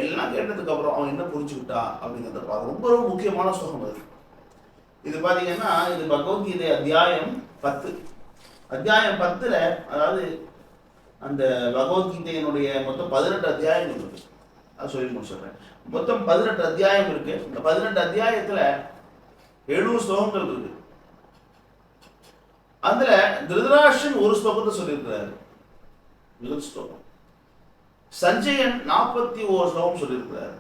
எல்லாம் கேட்டதுக்கு அப்புறம் அவன் என்ன புரிஞ்சுக்கிட்டா அப்படிங்கிறத ரொம்ப ரொம்ப முக்கியமான சுகம் அது. இது பாத்தீங்கன்னா இது பகவத்கீதை அத்தியாயம் 10. அத்தியாயம் 10ல, அதாவது அந்த பகவத்கீதையினுடைய மொத்தம் 18 அத்தியாயங்கள் இருக்கு. அது சொல்லி முடிச்சிடுறேன். மொத்தம் 18 அத்தியாயம் இருக்கு. இந்த 18 அத்தியாயத்துல 700 ஸ்லோகங்கள் இருக்கு. அதுல திருதராஷ்டிரன் ஒரு ஸ்லோகத்தை சொல்லியிருக்கிறாரு, முதல் ஸ்லோகம். சஞ்சயன் 41 ஸ்லோகம் சொல்லியிருக்கிறாரு.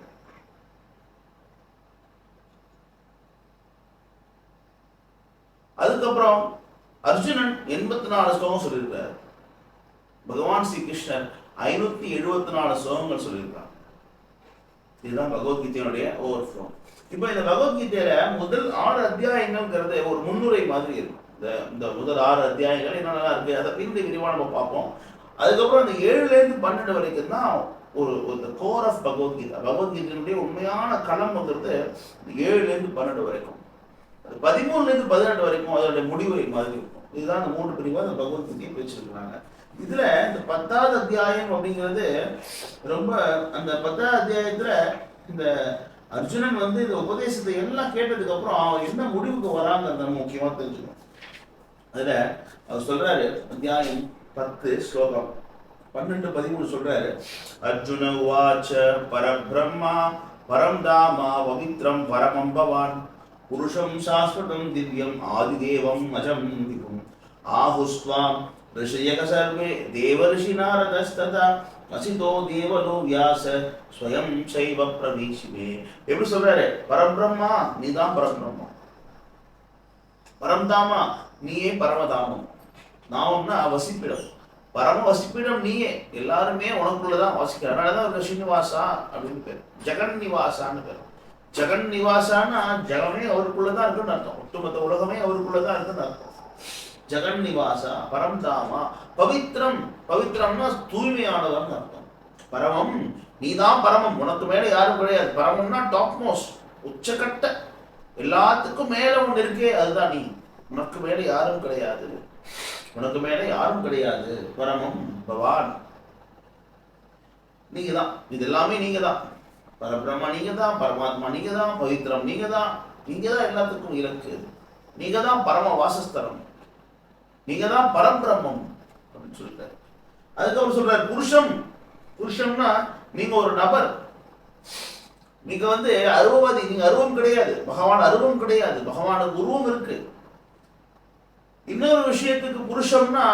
அதுக்கப்புறம் அர்ஜுனன் 84 ஸ்லோகம் சொல்லியிருக்கிறார். பகவான் ஸ்ரீ கிருஷ்ணர் 574 ஸ்லோகங்கள் சொல்லியிருக்கார். இதுதான் பகவத்கீதையினுடைய ஓவர் ஃப்ளோ. இப்போ இந்த பகவத்கீதையில முதல் 6 அத்தியாயங்கள்ங்கிறது ஒரு முன்னுரை மாதிரி இருக்கும். இந்த முதல் 6 அத்தியாயங்கள் என்னென்னலாம் இருக்கு அதை பின்னாடி விரிவாக நம்ம பார்ப்போம். அதுக்கப்புறம் அந்த 7லேருந்து 12 வரைக்கும் தான் ஒரு கோர் ஆஃப் பகவத்கீதா. பகவத்கீதையினுடைய உண்மையான களம்ங்கிறது 7லேருந்து 12 வரைக்கும். 13லேருந்து 18 வரைக்கும் அதோட முடிவுரை மாதிரி இருக்கும். இதுதான் அந்த 3 பிரிவாக அந்த பகவத்கீதையை பிரிச்சிருக்கிறாங்க. இதுல இந்த 10வது அத்தியாயம் அப்படிங்கிறது ரொம்ப, அந்த 10வது அத்தியாயத்துல இந்த அர்ஜுனன் வந்து இந்த உபதேசத்தை எல்லாம் கேட்டதுக்கு அப்புறம் அவன் என்ன முடிவுக்கு வராங்கிறத முக்கியமா தெரிஞ்சுக்கணும். அதுல அவர் சொல்றாரு, அத்தியாயம் 10 ஸ்லோகம் 12-13 சொல்றாரு, அர்ஜுன உவாச்ச பரபிரம்மா பரம் தாமா பவித்ரம் பரமம் பவான் புருஷம் சாஸ்வதம் திவ்யம் ஆதிதேவம் அஜம் திகும் ஆஹுஸ்வாம் ऋषयः सर्वे देवर्षि नारदस्तथा असितो देवलो व्यास स्वयं शैव प्रवीक्षिमे. எப்படி சொல்றாரு, பரபிரம்மா நீதான் பரபிரம்மா, பரம்தாமா நீயே பரமதாமம், நாமம்னா வசிப்பிடம், பரம வசிப்பிடம் நீயே, எல்லாருமே உனக்குள்ளதான் வசிக்கிற. அதனாலதான் ஸ்ரீனிவாசா அப்படின்னு பேர், ஜெகன் நிவாசான்னு பேர். ஜெகன் நிவாசான்னா ஜெகமே அவருக்குள்ளதான் இருக்குன்னு அர்த்தம், ஒட்டுமொத்த உலகமே அவருக்குள்ளதான் இருக்குன்னு அர்த்தம். ஜெகன் நிவாசா பரம்தாமா பவித்ரம், பவித்ரம்னா தூய்மையானவன் அர்த்தம். பரமம் நீதான் பரமம், உனக்கு மேல யாரும் கிடையாது. பரமம்னா டாப் மோஸ்ட், உச்சக்கட்ட, எல்லாத்துக்கும் மேல ஒன்று இருக்கே அதுதான் நீ. உனக்கு மேல யாரும் கிடையாது, உனக்கு மேல யாரும் கிடையாது. பரமம் பவான் நீங்க தான், இது எல்லாமே நீங்க தான். பரபிரம்மா நீங்க தான், பரமாத்மா நீங்க தான், பவித்ரம் நீங்க தான், நீங்க தான் எல்லாத்துக்கும் இலக்கு, நீங்க தான் பரம வாசஸ்தலம், நீங்க தான் பரபிரம்மம் அப்படின்னு சொல்லிட்டாரு. அதுக்கப்புறம் சொல்றாரு புருஷம். புருஷம்னா நீங்க ஒரு நபர், நீங்க அருவவாதி, நீங்க அருவம் கிடையாது, பகவான் அருவம் கிடையாது, பகவானுக்கு உருவம் இருக்கு. இன்னொரு விஷயத்துக்கு புருஷம்னா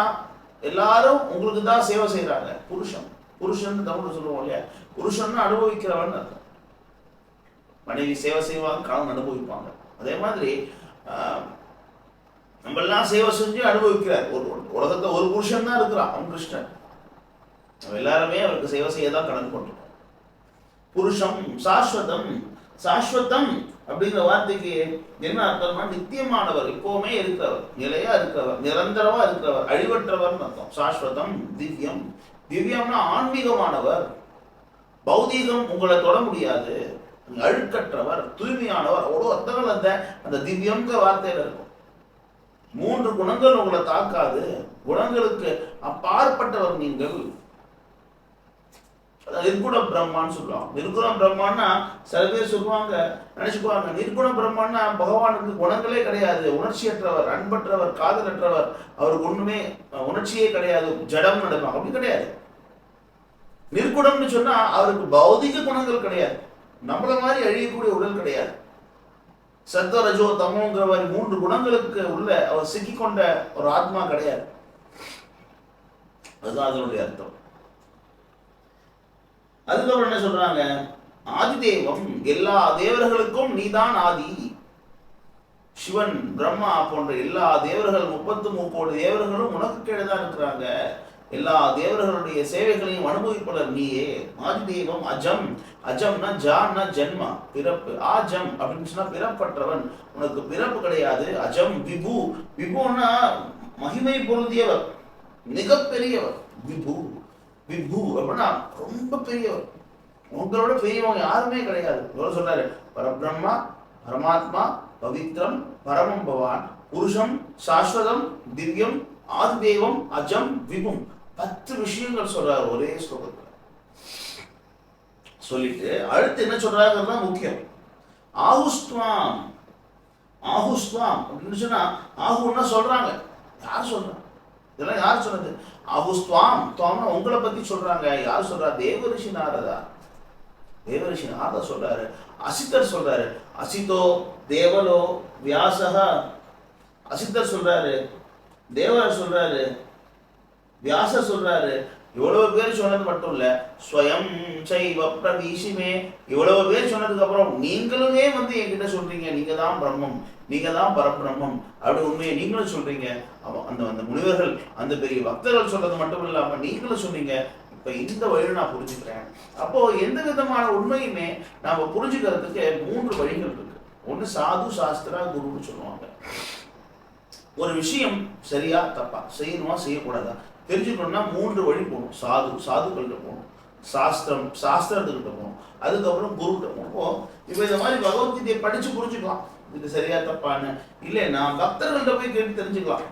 எல்லாரும் உங்களுக்கு தான் சேவை செய்யறாங்க. புருஷன், புருஷன் தமிழ் சொல்லுவோம் இல்லையா, புருஷன்னா அனுபவிக்கிறவன் அர்த்தம். மனைவி சேவை செய்வாங்க, கணவன் அனுபவிப்பாங்க. அதே மாதிரி நம்ம எல்லாம் சேவை செஞ்சு அனுபவிக்கிறார். ஒரு உலகத்துல ஒரு புருஷன் தான் இருக்கிறான், அவன் கிருஷ்ணன். நம்ம எல்லாருமே அவருக்கு சேவை செய்ய தான் கணக்கு கொண்டிருக்கோம். புருஷம் சாஸ்வதம். சாஸ்வதம் அப்படிங்கிற வார்த்தைக்கு என்ன அர்த்தம்னா நித்தியமானவர், எப்பவுமே இருக்கிறவர், நிலையா இருக்கிறவர், நிரந்தரமா இருக்கிறவர், அழிவற்றவர் அர்த்தம். சாஸ்வதம். திவ்யம். திவ்யம்னா ஆன்மீகமானவர். பௌதீகம் உங்களை தொட முடியாது, அழுக்கற்றவர், தூய்மையானவர். அவ்வளோ அர்த்தங்கள் அந்த திவ்யம்ங்கிற வார்த்தையில இருக்கும். 3 குணங்கள் உங்களை தாக்காது, குணங்களுக்கு அப்பாற்பட்டவர் நீங்கள். நிர்குண பிரம்மான்னு சொல்லுவாங்க. நிர்குண பிரம்மான்னா சில பேர் சொல்லுவாங்க, நினைச்சுக்குவாங்க நிர்குண பிரம்மான்னா பகவானுக்கு குணங்களே கிடையாது, உணர்ச்சியற்றவர், அன்பற்றவர், காதலற்றவர், அவருக்கு ஒண்ணுமே உணர்ச்சியே கிடையாது, ஜடம் நடக்கும். அப்படி கிடையாது. நிர்குணம்னு சொன்னா அவருக்கு பௌதிக குணங்கள் கிடையாது, நம்மள மாதிரி அழியக்கூடிய உடல் கிடையாது. சத்த ரஜோ தமோங்கிற மாதிரி 3 குணங்களுக்கு உள்ள அவர் சிக்கிக்கொண்ட ஒரு ஆத்மா கிடையாது. அதுதான் அதனுடைய அர்த்தம். அதுக்கப்புறம் என்ன சொல்றாங்க, ஆதிதேவம், எல்லா தேவர்களுக்கும் நீதான் ஆதி. சிவன், பிரம்மா போன்ற எல்லா தேவர்கள் 33 கோடி தேவர்களும் உனக்கு கீழதான் இருக்கிறாங்க. எல்லா தேவர்களுடைய சேவைகளையும் அனுபவிப்பவர் நீயே. ஆதிதேவம். அஜம். அஜம்னா ஜான்னா ஜென்மா, பிறப்பு. ஆஜம் அப்படின்னு சொன்னா பிறப்பற்றவன், உனக்கு பிறப்பு கிடையாது. அஜம். விபு. விபுன்னா மகிமை பொருந்தியவர், மிகப்பெரியவர். விபு. விபு அப்படின்னா ரொம்ப பெரியவர், உங்களோட பெரியவங்க யாருமே கிடையாது. இவ்வளவு சொல்றாரு, பரபிரம்மா, பரமாத்மா, பவித்ரம், பரமம் பவான், புருஷம், சாஸ்வதம், திவ்யம், ஆதிதேவம், அஜம், விபும். 10 விஷயங்கள் சொல்றாரு ஒரே ஸ்லோகத்துல. சொல்லிட்டு அடுத்து என்ன சொல்றாருன்னா முக்கியம். ஆஹுஸ்துவாம். ஆஹுஸ்துவாம் அப்படின்னு சொன்னா, ஆகுன்னா சொல்றாங்க. யார் சொல்றாங்க? இதெல்லாம் யார் சொன்னது? ஆஹுஸ்துவாம். துவாம்னா உங்களை பத்தி சொல்றாங்க. யார் சொல்றா? தேவரிஷி நாரதா. தேவரிஷி நாரதா சொல்றாரு. அசித்தர் சொல்றாரு. அசிதோ தேவலோ வியாசகா. அசித்தர் சொல்றாரு, தேவர் சொல்றாரு, வியாசர் சொல்றாரு. இவ்வளவு பேர் சொன்னது மட்டும் இல்ல, ஸ்வயம் சைவ பிரவீஷிமே, இவ்வளவு பேர் சொன்னதுக்கு அப்புறம் நீங்களுமே என்கிட்ட சொல்றீங்க, நீங்க தான் பிரம்மம், நீங்க தான் பரபிரம்மம் அப்படி உண்மையை நீங்களும் சொல்றீங்க. அந்த அந்த முனிவர்கள், அந்த பெரிய பக்தர்கள் சொல்றது மட்டும் இல்லாம நீங்களும் சொன்னீங்க. இப்ப இந்த வழியை நான் புரிஞ்சுக்கிறேன். அப்போ எந்த விதமான உண்மையுமே நாம புரிஞ்சுக்கிறதுக்கு 3 வழிகள் இருக்கு. ஒண்ணு சாது, சாஸ்திரா, குருன்னு சொல்லுவாங்க. ஒரு விஷயம் சரியா தப்பா, செய்யணுமா செய்யக்கூடாதா தெரிஞ்சுக்கணும்னா 3 வழி போகணும். சாதுக்கள்கிட்ட போகணும், சாஸ்திரம், சாஸ்திரத்துக்கிட்ட போகணும், அதுக்கப்புறம் குருக்கிட்ட போகணும். இப்போ இந்த மாதிரி பகவத்கீதையை படிச்சு புரிஞ்சுக்கலாம் இது சரியா தப்பான்னு. இல்லைன்னா பக்தர்கள்ட்ட போய் கேட்டு தெரிஞ்சுக்கலாம்.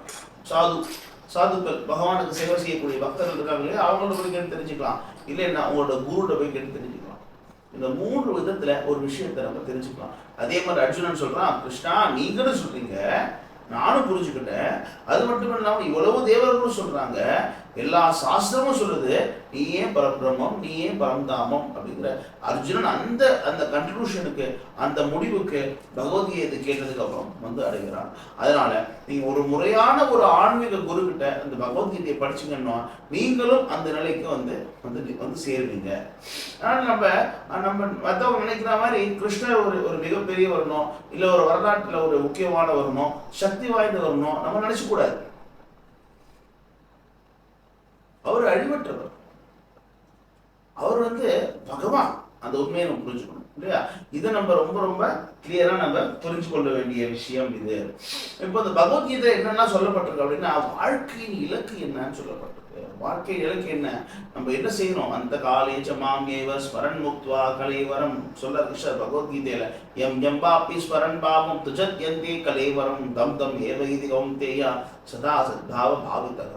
சாதுக்கள், பகவானுக்கு சேவை செய்யக்கூடிய பக்தர்கள் இருக்காங்க இல்லையா, அவங்கள்ட்ட போய் கேட்டு தெரிஞ்சுக்கலாம். இல்லைன்னா அவங்களோட குருகிட்ட போய் கேட்டு தெரிஞ்சுக்கலாம். இந்த 3 விதத்துல ஒரு விஷயத்தை நம்ம தெரிஞ்சுக்கலாம். அதே மாதிரி அர்ஜுனன் சொல்றான், கிருஷ்ணா நீங்களும் சொல்றீங்க, நானும் புரிஞ்சுக்கிட்டேன். அது மட்டும் இல்லாம இவ்வளவு தேவர்களும் சொல்றாங்க, எல்லா சாஸ்திரமும் சொல்லுது நீ ஏன் பரபிரம்மம், நீ ஏன் பரந்தாமம் அப்படிங்கிற. அர்ஜுனன் அந்த அந்த கன்க்ளூஷனுக்கு, அந்த முடிவுக்கு பகவத்கீதை கேட்டதுக்கு அப்புறம் அடைகிறான். அதனால நீங்க ஒரு முறையான ஒரு ஆன்மீக குரு கிட்ட அந்த பகவத்கீதையை படிச்சுங்கன்னா நீங்களும் அந்த நிலைக்கு வந்து சேருவீங்க. அதனால நம்ம மற்றவங்க நினைக்கிற மாதிரி கிருஷ்ணர் ஒரு மிகப்பெரிய வரணும், இல்ல ஒரு வரலாற்றுல ஒரு முக்கியமான வரணும், சக்தி வாய்ந்த வரணும் நம்ம நினைச்சு கூடாது. அவர் அழிவற்றவர், அவர் பகவான். அந்த உண்மையை நம்ம புரிஞ்சுக்கணும் இல்லையா? இதை நம்ம ரொம்ப ரொம்ப கிளியரா நம்ம புரிஞ்சு கொள்ள வேண்டிய விஷயம் இது. இப்போ இந்த பகவத்கீதை என்னென்ன சொல்லப்பட்டிருக்கு அப்படின்னா, வாழ்க்கையின் இலக்கு என்னன்னு சொல்லப்பட்டிருக்கு. வாழ்க்கை இலக்கு என்ன, நம்ம என்ன செய்யணும்? அந்த காலே மாமேவ ஸ்மரன் முக்த்வா கலேவரம் சொல்றார் கிருஷ்ணர் பகவத்கீதையில. எம் எம்பாப்பி ஸ்மரன் பாவம் துஜத் யந்தே கலேவரம் தம் தம் ஏவைதி கௌந்தேயா சதா சத்பாவ பாவிதக.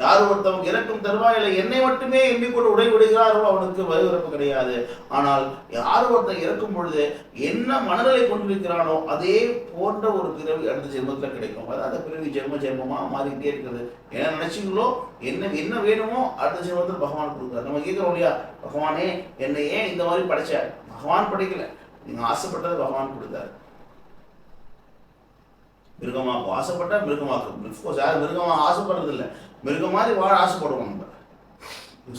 யார் ஒருத்தவங்க இறக்கும் தருவாயில என்னை மட்டுமே எண்ணிக்கொண்டு உடை விடுகிறாரோ அவனுக்கு வலுவிறப்பு கிடையாது. ஆனால் யார் ஒருத்தன் இறக்கும் பொழுது என்ன மனநிலை கொண்டிருக்கிறானோ அதே போன்ற ஒரு பிறவி அடுத்த ஜென்மத்தில் கிடைக்கும். அதாவது பிறவி ஜென்மமா மாறிக்கிட்டே இருக்குது. என்ன நினைச்சீங்களோ, என்ன என்ன வேணுமோ அடுத்த ஜென்மத்தில் பகவான் கொடுக்குறாரு. நம்ம கேட்கிறோம் இல்லையா, பகவானே என்னை ஏன் இந்த மாதிரி படைச்ச? பகவான் படைக்கல, நீங்க ஆசைப்பட்டது பகவான் கொடுத்தாரு. மிருகமாக்கும் ஆசைப்பட்டா மிருகமாக்கும். யாரும் மிருகமாக ஆசைப்படுறது இல்லை, மிருகம் மாதிரி வாழ ஆசைப்படுவோம். நம்ம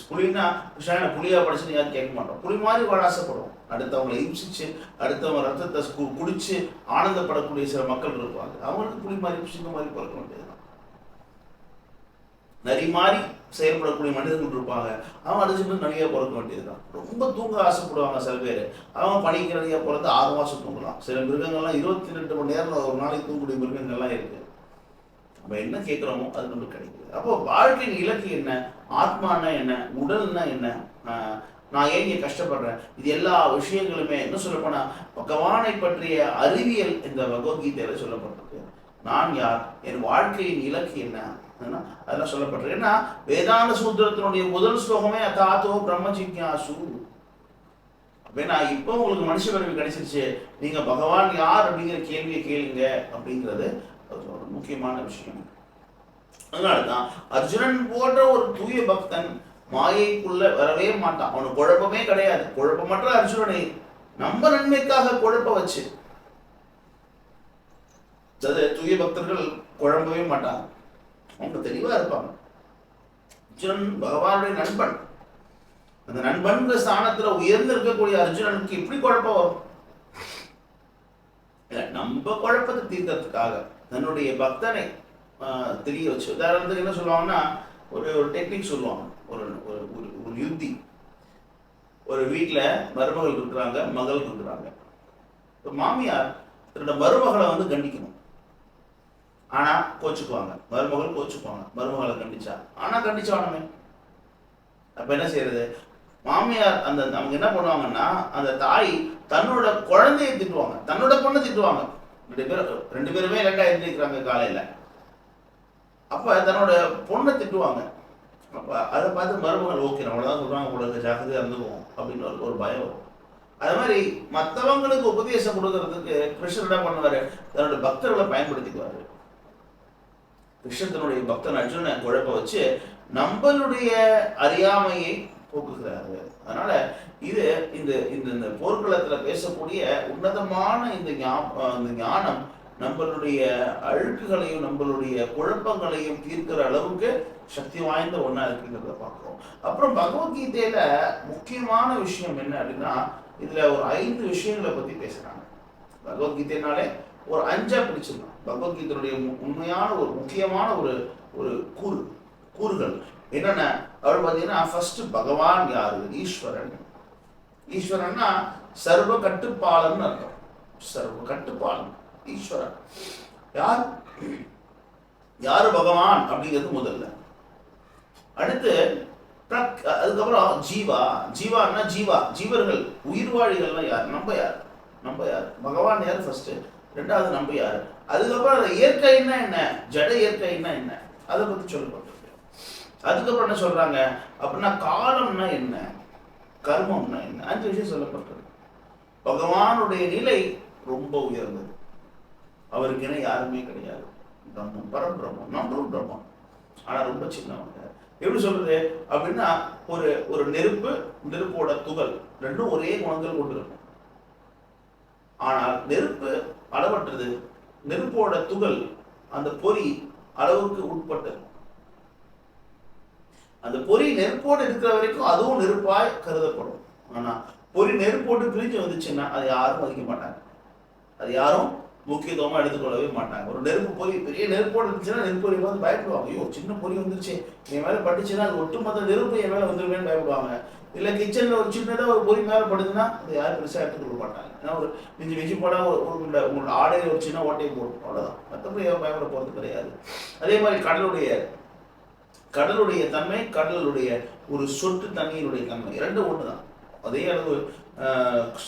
புலின்னா கிருஷ்ணான புலியா படிச்சுன்னு யாரும் கேட்க மாட்டோம். புலி மாதிரி வாழ ஆசைப்படுவோம். அடுத்தவங்களை இம்சிச்சு அடுத்தவங்க ரத்தத்தை குடிச்சு ஆனந்தப்படக்கூடிய சில மக்கள் இருப்பாங்க. அவங்களுக்கு புலி மாதிரி சிங்க மாதிரி பிறக்க வேண்டியதுதான். நரி மாதிரி செயல்படக்கூடிய மனிதர்கள் இருப்பாங்க, அவங்க அடிச்சுட்டு நிறைய பிறக்க வேண்டியதுதான். ரொம்ப தூங்க ஆசைப்படுவாங்க சில பேர், அவங்க பனிக்கு நிறைய பிறந்து 6 மாதம் தூங்கலாம். சில மிருகங்கள்லாம் 22 மணி நேரம் ஒரு நாளைக்கு தூங்கக்கூடிய மிருகங்கள்லாம் இருக்கு. நம்ம என்ன கேட்குறோமோ அது நமக்கு கிடைக்குது. அப்போ வாழ்க்கையின் இலக்கு என்ன, ஆத்மானா என்ன, உடல்னா என்ன, நான் ஏன் இங்கே கஷ்டப்படுறேன், இது எல்லா விஷயங்களுமே என்ன சொல்லப்போனா பகவானை பற்றிய அறிவியல் இந்த பகவத்கீதையில சொல்லப்பட்டிருக்கு. நான் யார், என் வாழ்க்கையின் இலக்கு என்ன, அதெல்லாம் சொல்லப்பட்டிருக்கு. ஏன்னா வேதாந்த சூத்திரத்தினுடைய முதல் ஸ்லோகமே அதாத்தோ பிரம்ம ஜிக்யாசு. அப்படின்னா இப்போ உங்களுக்கு மனுஷ பிறவி கிடைச்சிருச்சு, நீங்க பகவான் யார் அப்படிங்கிற கேள்வியை கேளுங்க அப்படிங்கிறது ஒரு முக்கியமான விஷயம். அதனாலதான் அர்ஜுனன் போன்ற ஒரு தூய பக்தன் மாயைக்குள்ள வரவே மாட்டான். அவனுக்கு குழப்பமே கிடையாது. குழப்பமற்ற அர்ஜுனனை நம்ம நன்மைக்காக குழப்ப வச்சு, தூய பக்தர்கள் குழம்பவே மாட்டாங்க, அவங்க தெளிவா இருப்பாங்க. அர்ஜுனன் பகவானுடைய நண்பன். அந்த நண்பன் ஸ்தானத்துல உயர்ந்து இருக்கக்கூடிய அர்ஜுனனுக்கு எப்படி குழப்பம் வரும்? நம்ம குழப்பத்தை தீர்க்கிறதுக்காக தன்னுடைய பக்தனை தெரிய வச்சு, உதாரணத்துக்கு என்ன சொல்லுவாங்கன்னா, ஒரு டெக்னிக் சொல்லுவாங்க. ஒரு ஒரு யுத்தி. ஒரு வீட்டில் மருமகள் இருக்கிறாங்க, மகள் இருக்கிறாங்க. இப்போ மாமியார் தன்னோட மருமகளை கண்டிக்கணும், ஆனா கோச்சுக்குவாங்க. மருமகள் கோச்சுக்குவாங்க மருமகளை கண்டிச்சா. ஆனா கண்டிச்சானுமே அப்ப என்ன செய்யறது? மாமியார் அவங்க என்ன பண்ணுவாங்கன்னா, அந்த தாய் தன்னோட குழந்தையை திட்டுவாங்க, தன்னோட பொண்ணை திட்டுவாங்க. ரெண்டு பேருமே லேட்டா எழுந்திருக்கிறாங்க காலையில. அப்ப தன்னோட பொண்ணை திட்டுவாங்க. அப்ப அதை பார்த்து மருமகள் ஓகே நம்மளதான் சொல்றாங்க, உங்களுக்கு ஜாக்கிரதையா இருந்துக்குவோம் அப்படின்னு ஒரு பயம் வரும். அது மாதிரி மற்றவங்களுக்கு உபதேசம் கொடுக்கறதுக்கு கிருஷ்ணர் என்ன பண்ணுவாரு, தன்னோட பக்தர்களை பயன்படுத்திக்குவாரு. கிருஷ்ணன் தன்னுடைய பக்தன் அர்ஜுனனை குழப்ப வச்சு நம்மளுடைய அறியாமையை போக்குகிறாரு. அதனால இது இந்த போர்க்களத்துல பேசக்கூடிய உன்னதமான இந்த ஞானம் நம்மளுடைய அழுக்குகளையும் நம்மளுடைய குழப்பங்களையும் தீர்க்கிற அளவுக்கு சக்தி வாய்ந்த ஒண்ணா இருக்குங்கிறத பார்க்கிறோம். அப்புறம் பகவத்கீதையில முக்கியமான விஷயம் என்ன அப்படின்னா, இதுல ஒரு 5 விஷயங்களை பத்தி பேசுறாங்க. பகவத்கீதைனாலே ஒரு 5 பிடிச்சிருக்கோம். பகவத்கீதையுடைய உண்மையான ஒரு முக்கியமான ஒரு கூறுகள் என்னென்ன அவர் பார்த்தீங்கன்னா, ஃபர்ஸ்ட் பகவான் யாரு? ஈஸ்வரன். ஈஸ்வரன்னா சர்வ கட்டுப்பாளன் அர்த்தம். சர்வ கட்டுப்பாளன் ஈஸ்வரன். யாரு பகவான் அப்படிங்கிறது முதல்ல. அடுத்து அதுக்கப்புறம் ஜீவான்னா ஜீவர்கள், உயிர்வாழிகள்னா யார்? நம்ம யார்? பகவான் யார் ஃபர்ஸ்ட், ரெண்டாவது நம்ம யாரு, அதுக்கப்புறம் இயற்கைன்னா என்ன, ஜட இயற்கைன்னா என்ன, அதை பத்தி சொல்லப்பட்டிருக்கு. அதுக்கப்புறம் என்ன சொல்றாங்க அப்படின்னா, காலம்னா என்ன, கர்மம்னா என்ன, 5 விஷயம் சொல்லப்பட்டிருக்கு. பகவானுடைய நிலை ரொம்ப உயர்ந்தது, அவருக்கு என்ன யாருமே கிடையாது. பிரம்மம், பரபிரம்மம், நம்மளும் பிரம்மம், ஆனா ரொம்ப சின்னவங்க. எப்படி சொல்றது அப்படின்னா, ஒரு நெருப்போட துகள் ரெண்டும் ஒரே குணங்கள் கொண்டு இருக்கும். ஆனால் நெருப்பு அளவற்றது, நெருப்போட துகள் அந்த பொறி அளவுக்கு உட்பட்டது. அந்த பொறி நெருப்போடு இருக்கிற வரைக்கும் அதுவும் நெருப்பாய் கருதப்படும். ஆனா பொறி நெருப்போட்டு பிரிஞ்சு வந்துச்சுன்னா அது யாரும் மதிக்க மாட்டாங்க, அது யாரும் முக்கியத்துவமா எடுத்துக்கொள்ளவே மாட்டாங்க. ஒரு நெருப்பு பொறி பெரிய நெருப்போடு இருந்துச்சுன்னா நெருப்பு வந்து பயப்படுவாங்க. ஐயோ சின்ன பொறி வந்துருச்சு, என் மேல பட்டுச்சுன்னா அது ஒட்டுமொத்த நெருப்பு என் மேல வந்துருவேன்னு பயப்படுவாங்க. இல்லை கிச்சன்ல ஒரு சின்னதாக ஒரு பொறி மேலே படுதுன்னா அது யாரும் பெருசாக எடுத்துக்கொள்ள மாட்டாங்க. ஏன்னா ஒரு மிஞ்சி போனால் உங்களோட ஆடையில் ஒரு சின்ன ஓட்டையை போடும், அவ்வளோதான். மற்றபடி யாரும் பயப்பட போகிறது கிடையாது. அதே மாதிரி கடலுடைய கடலுடைய தன்மை, கடலுடைய ஒரு சொட்டு தண்ணீருடைய தன்மை இரண்டும் ஒன்று தான். அதே அளவு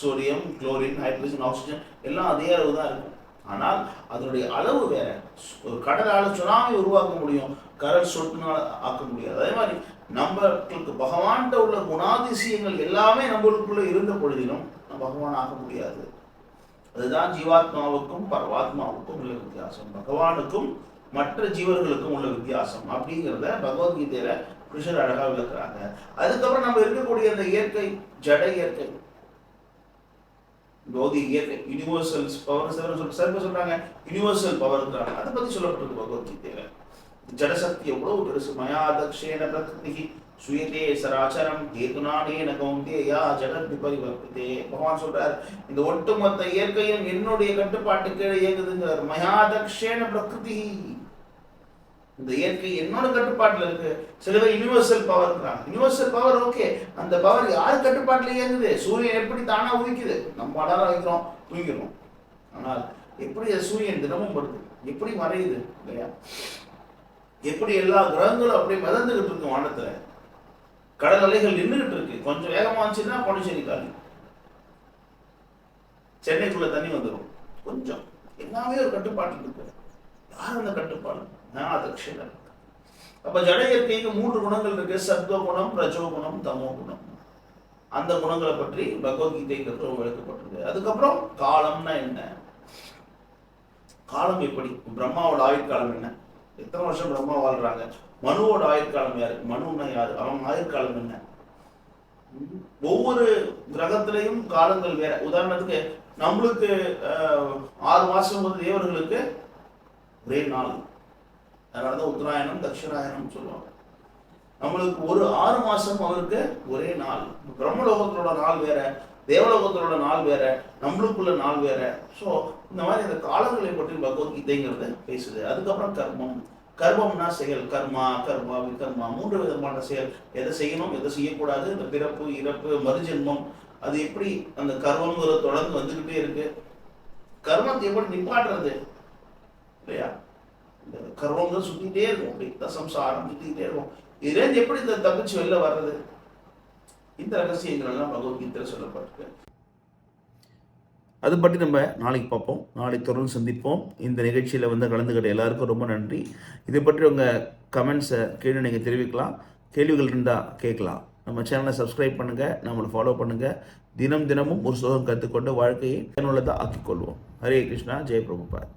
சோடியம், குளோரின், ஹைட்ரஜன், ஆக்சிஜன் எல்லாம் அதே அளவு தான் இருக்கும். ஆனால் அதனுடைய அளவு வேற. ஒரு கடலால் சுனாமி உருவாக்க முடியும், கடல் சொட்டுனால ஆக்க முடியாது. அதே மாதிரி நம்மளுக்கு பகவான்கிட்ட உள்ள குணாதிசயங்கள் எல்லாமே நம்மளுக்குள்ள இருந்த பொழுதிலும் பகவான் ஆக முடியாது. அதுதான் ஜீவாத்மாவுக்கும் பரமாத்மாவுக்கும் உள்ள வித்தியாசம், பகவானுக்கும் மற்ற ஜீவர்களுக்கும் உள்ள வித்தியாசம் அப்படிங்கிறத பகவத்கீதையில கிருஷ்ணர் அழகா விளக்குறாங்க. அதுக்கப்புறம் நம்ம இருக்கக்கூடிய அந்த இயற்கை, ஜட இயற்கை, பௌதிக இயற்கை, யூனிவர்சல் பவர் சொல்றாங்க, யூனிவர்சல் பவர், அதை பத்தி சொல்லப்பட்டிருக்கு பகவத்கீதையில. ஜடசக்தி எவ்வளவு பெருசு. மயாதக்ஷேன பிரகிருதி சுயதே சராச்சரம் கேதுனானேன கௌந்தேயா ஜெகத் விபரிவர்த்ததே. பகவான் சொல்றார், இந்த ஒட்டுமொத்த இயற்கையும் என்னுடைய கட்டுப்பாட்டு கீழே இயங்குதுங்கிறார். மயாதக்ஷேன பிரகிருதி, இந்த இயற்கை என்னோட கட்டுப்பாட்டுல இருக்கு. சில பேர் யூனிவர்சல் பவர் இருக்கிறாங்க. யூனிவர்சல் பவர் ஓகே, அந்த பவர் யார் கட்டுப்பாட்டுல இயங்குது? சூரியன் எப்படி தானா உதிக்குது, நம்ம அலாரம் வைக்கிறோம், தூங்கிடுறோம். ஆனால் எப்படி சூரியன் தினமும் படுது, எப்படி மறையுது இல்லையா? எப்படி எல்லா கிரகங்களும் அப்படி மிதந்துகிட்டு இருக்கு வானத்துல, கடல் அலைகள் நின்றுகிட்டு இருக்கு. கொஞ்சம் வேகமா வந்துச்சுன்னா பாண்டிச்சேரி காலி, சென்னைக்குள்ள தண்ணி வந்துடும். கொஞ்சம் எல்லாமே ஒரு கட்டுப்பாட்டு இருக்கு. யார் அந்த கட்டுப்பாடு? தட்சிணம். அப்ப ஜட இயற்கைக்கு 3 குணங்கள் இருக்கு. சத்வ குணம், ரஜோ குணம், தமோ குணம். அந்த குணங்களை பற்றி பகவத்கீதைக்கு விளக்கப்பட்டிருக்கு. அதுக்கப்புறம் காலம்னா என்ன, காலம் எப்படி, பிரம்மாவோட ஆயுட்காலம் என்ன, எத்தனை வருஷம் பிரம்மா வாழ்றாங்க, மனுவோட ஆயுட்காலம் யாரு, மனுன்னா யாரு, அவன் ஆயுட்காலம் என்ன. ஒவ்வொரு கிரகத்திலையும் காலங்கள் வேற. உதாரணத்துக்கு நம்மளுக்கு 6 மாசம் வந்து தேவர்களுக்கு ஒரே நாள், அதனாலதான் உத்தராயணம் தட்சிணாயணம் சொல்லுவாங்க. நம்மளுக்கு ஒரு 6 மாசம் அவருக்கு ஒரே நாள். பிரம்மலோகத்தோட நாள் வேற, தேவலோகத்தோட நாள் வேற, நம்மளுக்குள்ள நாள் வேற. ஸோ இந்த மாதிரி இந்த காலங்களை பற்றி பகவத்கீதைங்கிறது பேசுது. அதுக்கப்புறம் கர்மம், கர்மம்னா செயல், கர்மா, கர்மா, விகர்மா, 3 விதமான செயல். எதை செய்யணும், எதை செய்யக்கூடாது, இந்த பிறப்பு, இறப்பு, மறுஜென்மம், அது எப்படி அந்த கர்மங்கிறது தொடர்ந்து வந்துகிட்டே இருக்கு. கர்மத்தை எப்படி நிப்பாட்டுறது இல்லையா? இந்த கர்மங்கள் சுத்திட்டே இருக்கும், அப்படி சம்சாரம் சுத்திக்கிட்டே இருக்கும். இதுலேருந்து எப்படி இந்த தப்பிச்சு வெளில வர்றது, இந்த ரகசியங்கள் எல்லாம் பகவத்கீதையில் சொல்லப்பட்டிருக்கு. அது பற்றி நம்ம நாளைக்கு பார்ப்போம். நாளைக்கு தொடர்ந்து சந்திப்போம். இந்த நிகழ்ச்சியில் வந்து கலந்துக்கிட்ட எல்லாருக்கும் ரொம்ப நன்றி. இதை பற்றி உங்கள் கமெண்ட்ஸை கீழே நீங்கள் தெரிவிக்கலாம். கேள்விகள் இருந்தால் கேட்கலாம். நம்ம சேனலை சப்ஸ்கிரைப் பண்ணுங்கள், நம்மளை ஃபாலோ பண்ணுங்கள். தினமும் ஒரு சுகம் கற்றுக்கொண்டு வாழ்க்கையை பயனுள்ளதாக ஆக்கிக்கொள்வோம். ஹரே கிருஷ்ணா, ஜெய பிரபுபாத்.